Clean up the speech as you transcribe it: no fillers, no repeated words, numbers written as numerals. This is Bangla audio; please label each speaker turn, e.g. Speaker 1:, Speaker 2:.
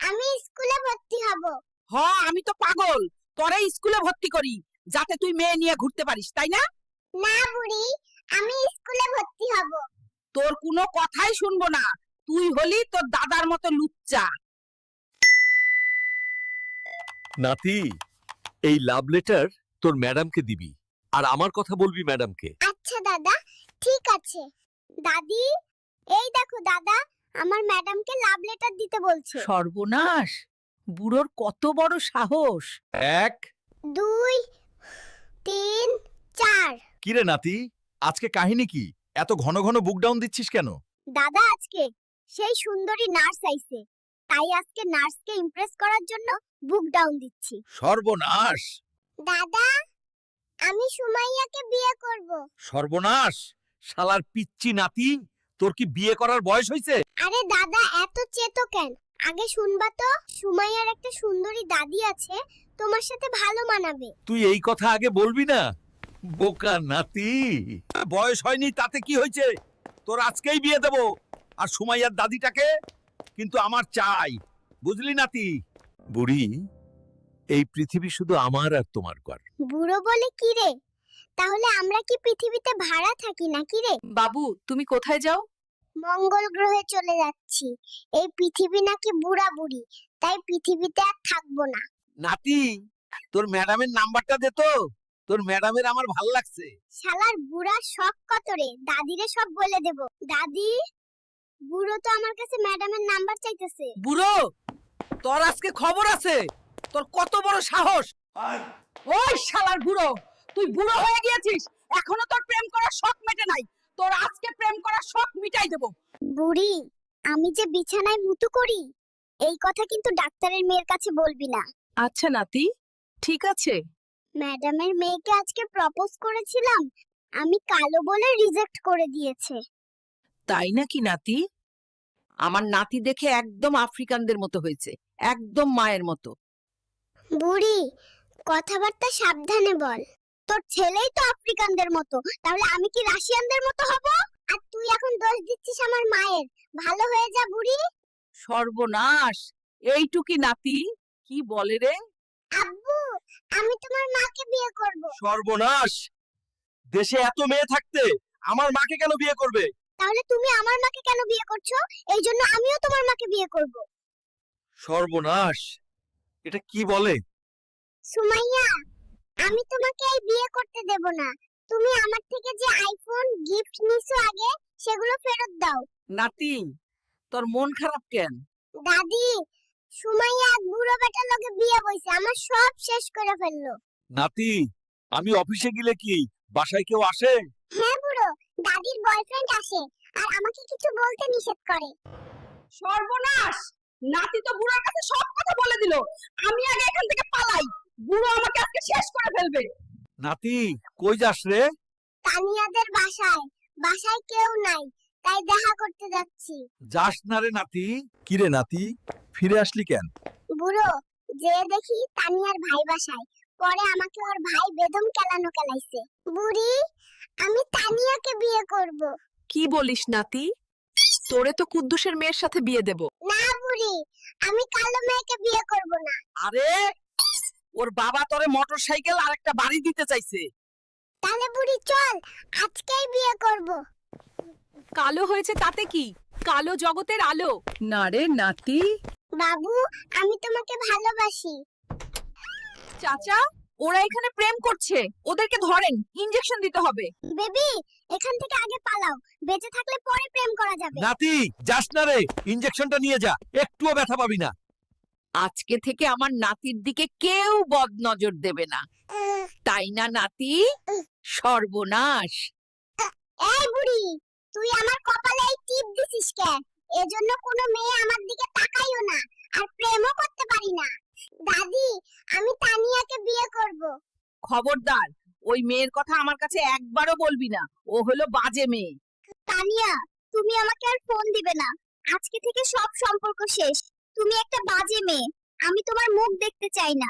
Speaker 1: আমি স্কুলে ভর্তি হব।
Speaker 2: আমি তো পাগল তোরে স্কুলে ভর্তি করি যাতে তুই মেয়ে নিয়ে ঘুরতে পারিস, তাই না?
Speaker 1: না বুড়ি, আমি স্কুলে ভর্তি হব।
Speaker 2: তোর কোনো কথাই শুনবো না। তুই হলি তোর দাদার মতো লুচ্চা।
Speaker 3: নাতি, এই লাভ লেটার তোর ম্যাডামকে দিবি আর আমার কথা বলবি ম্যাডামকে।
Speaker 1: আচ্ছা দাদা, ঠিক আছে। দাদি, এই দেখো দাদা, আমার ম্যাডামকে লাভ লেটার দিতে বলছে।
Speaker 2: সর্বনাশ, বুড়োর কত বড় সাহস!
Speaker 3: 1
Speaker 1: 2 3 4।
Speaker 3: কিরে নাতি, আজকে কাহিনী কি? এত ঘন ঘন বুক ডাউন দিচ্ছিস কেন?
Speaker 1: দাদা, আজকে সেই সুন্দরী নার্স আইছে, তাই আজকে নার্সকে ইমপ্রেস করার জন্য বুক ডাউন দিচ্ছি।
Speaker 3: সর্বনাশ!
Speaker 1: দাদা, আমি সুমাইয়াকে বিয়ে করব।
Speaker 3: সর্বনাশ! শালার পিচ্চি নাতি, তোর কি বিয়ে করার বয়স হইছে?
Speaker 1: আরে দাদা, এত চেতো কেন? আগে শুনবা তো, সুমাইয়ার একটা সুন্দরী দাদি আছে, তোমার সাথে ভালো মানাবে।
Speaker 3: তুই এই কথা আগে বলবি না? বোকা নাতি, বয়স হয়নি তাতে কি হয়েছে? তোর আজকেই বিয়ে দেব। আর সুমাইয়ার দাদিটাকে কিন্তু আমার চাই, বুঝলি নাতি? বুড়ি, এই পৃথিবী শুধু আমার আর তোমার ঘর।
Speaker 1: বুড়ো বলে কি রে? তাহলে আমরা কি পৃথিবীতে ভাড়া থাকি নাকি রে?
Speaker 2: বাবু, তুমি কোথায় যাও?
Speaker 1: মঙ্গল গ্রহে চলে যাচ্ছি। এই পৃথিবী নাকি বুড়া বুড়ি, তাই পৃথিবীতে আর থাকবো না।
Speaker 3: নাতি, তোর ম্যাডামের নাম্বারটা দে তো। তোর ম্যাডামের আমার ভাল লাগছে।
Speaker 1: শালার বুড়ার শখ কত রে, দাদিরে সব বলে দেব। দাদি, বুড়ো তো আমার কাছে ম্যাডামের নাম্বার চাইতেছে।
Speaker 2: বুড়ো, তোর আজকে খবর আছে। তোর কত বড় সাহস! ওই শালার বুড়ো, তুই বুড়ো হয়ে গিয়েছিস, এখনো তোর প্রেম করার শখ মেটে নাই। তোর আজকে প্রেম করার শখ মিটাই দেব।
Speaker 1: বুড়ি, আমি যে বিছানায় মুতু করি, এই কথা কিন্তু ডাক্তারের মেয়ের কাছে বলবি না।
Speaker 2: আচ্ছা নাতি, ঠিক আছে।
Speaker 1: ম্যাডামের মেয়েকে আজকে প্রপোজ করেছিলাম, আমি কালো বলে রিজেক্ট করে দিয়েছে।
Speaker 2: তাই নাকি নাতি? আমার নাতি দেখে একদম আফ্রিকানদের মতো হয়েছে, একদম মায়ের মতো।
Speaker 1: বুড়ি, কথাবার্তা সাবধানে বল। তোর ছেলেই তো আফ্রিকানদের মতো, তাহলে আমি কি রাশিয়ানদের মতো হব? আর তুই এখন দোষ দিচ্ছিস আমার মায়ের। ভালো হয়ে যা বুড়ি।
Speaker 2: সর্বনাশ, এইটুকি নাতি কি বলে রে?
Speaker 1: আব্বু, আমি তোমার মাকে বিয়ে করব।
Speaker 3: সর্বনাশ! দেশে এত মেয়ে থাকতে আমার মাকে কেন বিয়ে করবে?
Speaker 1: তাহলে তুমি আমার মাকে কেন বিয়ে করছো? এই জন্য আমিও তোমার মাকে বিয়ে করব।
Speaker 3: সর্বনাশ! এটা কি বলে?
Speaker 1: সুমাইয়া, আমি তোমাকে এই বিয়ে করতে দেব না। তুমি আমার থেকে যে আইফোন গিফট নিছো আগে, সেগুলো ফেরত দাও।
Speaker 2: নাতি, তোর মন খারাপ কেন?
Speaker 1: দাদি, সুমাইয়া এক বুড়ো বেটার লগে বিয়ে বইছে, আমার সব শেষ করে ফেললো।
Speaker 3: নাতি, আমি অফিসে গেলে কি বাসায় কেউ আসে?
Speaker 1: হ্যাঁ বুড়ো, দাদির বয়ফ্রেন্ড আসে আর আমাকে কিছু বলতে নিষেধ করে।
Speaker 2: সর্বনাশ, নাতি তো বুড়োর কাছে সব কথা বলে দিল। আমি আগে এখান থেকে পালাই, বুড়ো আমাকে আজকে শেষ করে ফেলবে।
Speaker 3: নাতি, কই যাস রে?
Speaker 1: তানিয়াদের বাসায়। বাসায় কেউ নাই, তাই দেখা করতে যাচ্ছি।
Speaker 3: যাস না রে নাতি। কি রে নাতি, ফিরে আসলি কেন?
Speaker 1: বুড়ো, যে দেখি তানিয়ার ভাই বাসায়, পরে আমাকে ওর ভাই বেদম কেলানো কেলাইছে। বুড়ি, আমি তানিয়াকে বিয়ে করব।
Speaker 2: কি বলিস নাতি? তোরে তো কুদ্দুসের মেয়ের সাথে বিয়ে দেব।
Speaker 1: না বুড়ি, আমি কালো মেয়েকে বিয়ে করব না।
Speaker 2: আরে, ওর বাবা তোরে মোটরসাইকেল আর একটা বাড়ি দিতে চাইছে।
Speaker 1: তাহলে বুড়ি চল, আজকেই বিয়ে করব।
Speaker 2: কালো হয়েছে তাতে কি? কালো জগতের আলো। না রে নাতি।
Speaker 1: বাবু, আমি তোমাকে ভালোবাসি।
Speaker 2: চাচা, ওরা এখানে প্রেম করছে, ওদেরকে ধরেন, ইনজেকশন দিতে হবে।
Speaker 1: বেবি, এখান থেকে আগে পালাও, বেঁচে থাকলে পরে প্রেম করা যাবে।
Speaker 3: নাতি, যাস না রে, ইনজেকশনটা নিয়ে যা, একটুও ব্যথা পাবি না।
Speaker 2: আজকে থেকে আমার নাতির দিকে কেউ বদ নজর দেবে না, তাই না নাতি? সর্বনাশ!
Speaker 1: এই বুড়ি, তুই আমার কপালে এই টিপ দিছিস কেন? এজন্য কোনো মেয়ে আমার দিকে তাকাইও না, আর প্রেমও করতে পারি না। দাদি, আমি তানিয়াকে বিয়ে করব।
Speaker 2: খবরদার, ওই মেয়ের কথা আমার কাছে একবারও বলবি না, ও হলো বাজে মেয়ে।
Speaker 1: তানিয়া, তুমি আমাকে আর ফোন দিবে না। আজকে থেকে সব সম্পর্ক শেষ। তুমি একটা বাজে মেয়ে, আমি তোমার মুখ দেখতে চাই না।